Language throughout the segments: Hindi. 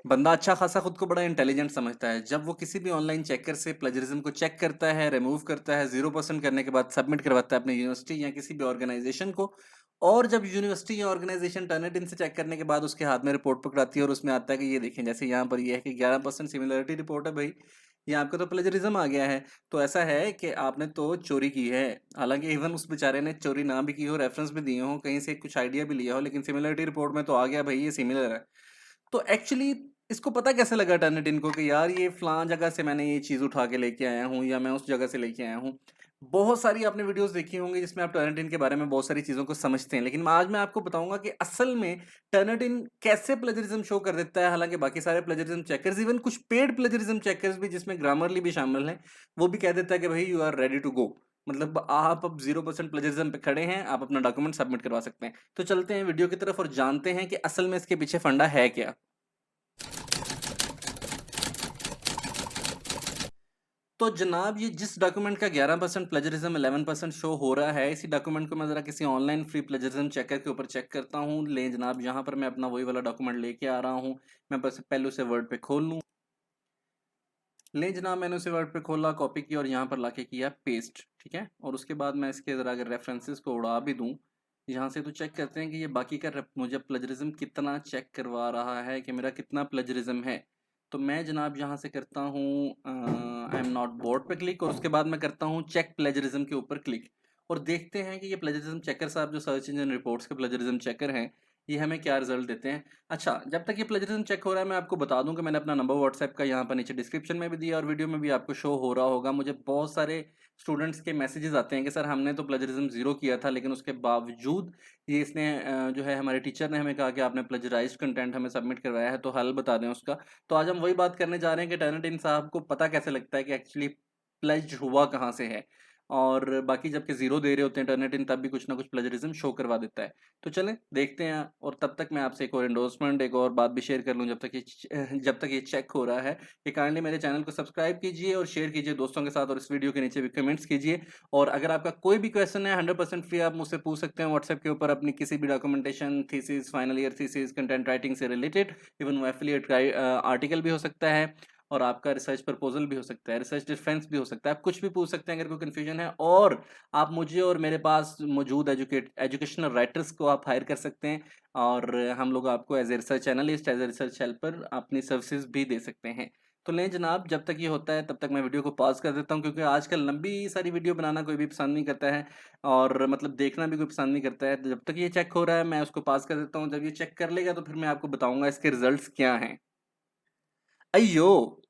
बंदा अच्छा खासा खुद को बड़ा इंटेलिजेंट समझता है। जब वो किसी भी ऑनलाइन चेकर से प्लेजरिज्म को चेक करता है, रिमूव करता है, 0% करने के बाद सबमिट करवाता है अपनी यूनिवर्सिटी या किसी भी ऑर्गेनाइजेशन को, और जब यूनिवर्सिटी या ऑर्गेनाइजेशन टर्निटिन से चेक करने के बाद उसके हाथ में रिपोर्ट पकड़ाती है और उसमें आता है कि ये देखें, जैसे यहाँ पर ये है कि 11% सिमिलरिटी रिपोर्ट है भाई, ये आपका तो प्लेजरिज्म आ गया है। तो ऐसा है कि आपने तो चोरी की है। हालांकि इवन उस बेचारे ने चोरी ना भी की हो, रेफरेंस भी दिए हो, कहीं से कुछ आइडिया भी लिया हो, लेकिन सिमिलरिटी रिपोर्ट में तो आ गया भाई ये सिमिलर है। तो एक्चुअली इसको पता कैसे लगा टर्निटिन को कि यार ये फलां जगह से मैंने ये चीज़ उठा के लेके आया हूँ या मैं उस जगह से लेके आया हूँ। बहुत सारी आपने वीडियोस देखी होंगी जिसमें आप टर्निटिन के बारे में बहुत सारी चीज़ों को समझते हैं, लेकिन आज मैं आपको बताऊंगा कि असल में टर्निटिन कैसे प्लेजरिज्म शो कर देता है। हालांकि बाकी सारे प्लेजरिज्म चेकर्स, इवन कुछ पेड प्लेजरिज्म चेकर्स भी जिसमें ग्रामरली भी शामिल है, वो भी कह देता है कि भाई you are ready to go, मतलब आप अब 0% प्लेजरिज्म पे खड़े हैं, आप अपना डॉक्यूमेंट सबमिट करवा सकते हैं। तो चलते हैं वीडियो की तरफ और जानते हैं कि असल में इसके पीछे फंडा है क्या। तो जनाब ये जिस डॉक्यूमेंट का 11% प्लेजरिज्म 11% शो हो रहा है, इसी डॉक्यूमेंट को मैं ज़रा किसी ऑनलाइन फ्री प्लेजरिज्म चेकर के ऊपर चेक करता हूँ। ले जनाब, यहाँ पर मैं अपना वही वाला डॉक्यूमेंट लेके आ रहा हूँ। मैं बस पहले उसे वर्ड पे खोल लूँ। ले जनाब, मैंने उसे वर्ड पे खोला, कॉपी किया और यहाँ पर लाके किया पेस्ट। ठीक है, और उसके बाद मैं इसके ज़रा अगर रेफरेंसेस को उड़ा भी दूँ यहाँ से, तो चेक करते हैं कि ये बाकी का मुझे प्लेजरिज्म कितना चेक करवा रहा है, कि मेरा कितना प्लेजरिज्म है। तो मैं जनाब यहाँ से करता हूँ आई एम नॉट बोर्ड पे क्लिक, और उसके बाद मैं करता हूँ चेक प्लेजरिज्म के ऊपर क्लिक, और देखते हैं कि ये प्लेजरिज्म चेकर साहब जो सर्च इंजन रिपोर्ट्स के प्लेजरिज्म चेकर हैं, ये हमें क्या रिजल्ट देते हैं। अच्छा, जब तक ये प्लेजरिज्म चेक हो रहा है मैं आपको बता दूं कि मैंने अपना नंबर व्हाट्सएप का यहाँ पर नीचे डिस्क्रिप्शन में भी दिया और वीडियो में भी आपको शो हो रहा होगा। मुझे बहुत सारे स्टूडेंट्स के मैसेजेस आते हैं कि सर हमने तो प्लेजरिज्म जीरो किया था, लेकिन उसके बावजूद ये इसने जो है हमारे टीचर ने हमें कहा कि आपने प्लेजराइज्ड कंटेंट हमें सबमिट करवाया है, तो हल बता दें उसका। तो आज हम वही बात करने जा रहे हैं कि टर्निटिन साहब को पता कैसे लगता है कि एक्चुअली प्लेज हुआ कहाँ से है। और बाकी जबकि जीरो दे रहे होते हैं टर्निटिन, तब भी कुछ ना कुछ प्लेजरिज्म शो करवा देता है। तो चलें देखते हैं, और तब तक मैं आपसे एक और एंडोर्समेंट, एक और बात भी शेयर कर लूँ, जब तक ये चेक हो रहा है कि काइंडली मेरे चैनल को सब्सक्राइब कीजिए और शेयर कीजिए दोस्तों के साथ, और इस वीडियो के नीचे भी कमेंट्स कीजिए। और अगर आपका कोई भी क्वेश्चन है 100% फ्री, आप मुझसे पूछ सकते हैं व्हाट्सएप के ऊपर, अपनी किसी भी documentation, thesis, final year thesis, content writing से रिलेटेड, इवन वो एफिलिएट आर्टिकल भी हो सकता है, और आपका रिसर्च प्रपोजल भी हो सकता है, रिसर्च डिफेंस भी हो सकता है। आप कुछ भी पूछ सकते हैं अगर कोई कन्फ्यूजन है, और आप मुझे और मेरे पास मौजूद एजुकेशनल राइटर्स को आप हायर कर सकते हैं, और हम लोग आपको as a research analyst, as a research helper अपनी सर्विसेज भी दे सकते हैं। तो लें जनाब, जब तक ये होता है तब तक मैं वीडियो को पॉज कर देता हूँ, क्योंकि आजकल लंबी सारी वीडियो बनाना कोई भी पसंद नहीं करता है, और मतलब देखना भी कोई पसंद नहीं करता है। तो जब तक ये चेक हो रहा है मैं उसको पास कर देता हूँ। जब ये चेक कर लेगा तो फिर मैं आपको बताऊंगा इसके रिजल्ट्स क्या हैं। अयो,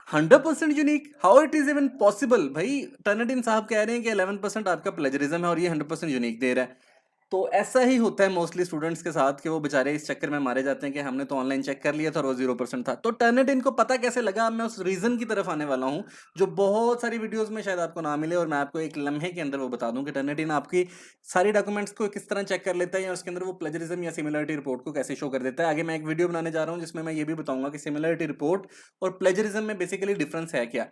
100% unique, how it is even possible. भाई टर्निटिन साहब कह रहे हैं कि 11% आपका प्लेजरिज्म है और ये 100% यूनिक दे रहा है। तो ऐसा ही होता है मोस्टली स्टूडेंट्स के साथ कि वो बेचारे इस चक्कर में मारे जाते हैं कि हमने तो ऑनलाइन चेक कर लिया था और वो 0% था। तो टर्निटिन को पता कैसे लगा, मैं उस रीजन की तरफ आने वाला हूँ जो बहुत सारी वीडियोस में शायद आपको ना मिले, और मैं आपको एक लम्हे के अंदर वो बता दूं कि टर्निटिन आपकी सारी डॉक्यूमेंट्स को किस तरह चेक कर लेता है, या उसके अंदर वो प्लेजरिज्म या सिमिलरिटी रिपोर्ट को कैसे शो कर देता है। आगे मैं एक वीडियो बनाने जा रहा हूँ जिसमें मैं ये भी बताऊंगा कि सिमिलरिटी रिपोर्ट और प्लेजरिज्म में बेसिकली डिफरेंस है क्या।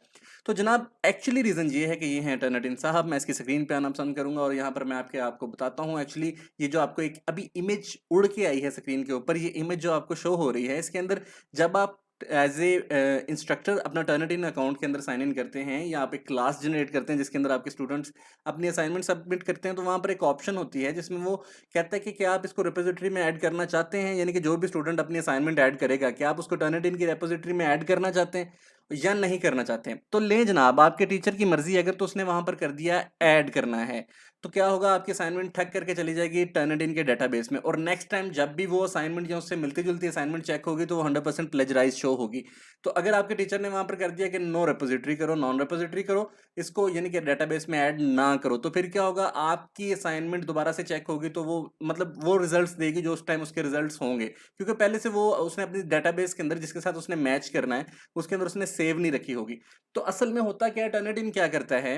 तो जनाब एक्चुअली रीजन ये है कि ये है टर्निटिन साहब। मैं इसकी स्क्रीन पे आना पसंद करूंगा और यहाँ पर मैं आपको बताता हूँ। एक्चुअली ये जो आपको एक अभी इमेज उड़ के आई है स्क्रीन के ऊपर, ये इमेज जो आपको शो हो रही है, इसके अंदर जब आप एज ए इंस्ट्रक्टर अपना टर्निटिन अकाउंट के अंदर साइन इन करते हैं, या आप एक क्लास जनरेट करते हैं जिसके अंदर आपके स्टूडेंट्स अपनी असाइनमेंट सबमिट करते हैं, तो वहां पर एक ऑप्शन होती है जिसमें वो कहता है कि क्या आप इसको रिपोजिटरी में ऐड करना चाहते हैं, यानी कि जो भी स्टूडेंट अपनी असाइनमेंट ऐड करेगा, क्या आप उसको टर्निटिन की रिपोजिटरी में ऐड करना चाहते हैं या नहीं करना चाहते हैं। तो ले जनाब, आपके टीचर की मर्जी, अगर तो उसने वहां पर कर दिया ऐड करना है, तो क्या होगा, आपकी असाइनमेंट ठग करके चली जाएगी टर्निटिन के डेटाबेस में, और नेक्स्ट टाइम जब भी वो असाइनमेंट या उससे मिलती जुलती असाइनमेंट चेक होगी तो वो 100% प्लेजराइज शो होगी। तो अगर आपके टीचर ने वहां पर कर दिया कि नो रेपोजिटरी करो, नॉन रेपोजिटरी करो, इसको यानी कि डेटाबेस में ऐड ना करो, तो फिर क्या होगा, आपकी असाइनमेंट दोबारा से चेक होगी तो वो मतलब वो रिजल्ट्स देगी जो उस टाइम उसके रिजल्ट्स होंगे, क्योंकि पहले से वो उसने अपनी डेटाबेस के अंदर जिसके साथ उसने मैच करना है उसके अंदर उसने सेव नहीं रखी होगी। तो असल में होता क्या है, टर्निटिन क्या करता है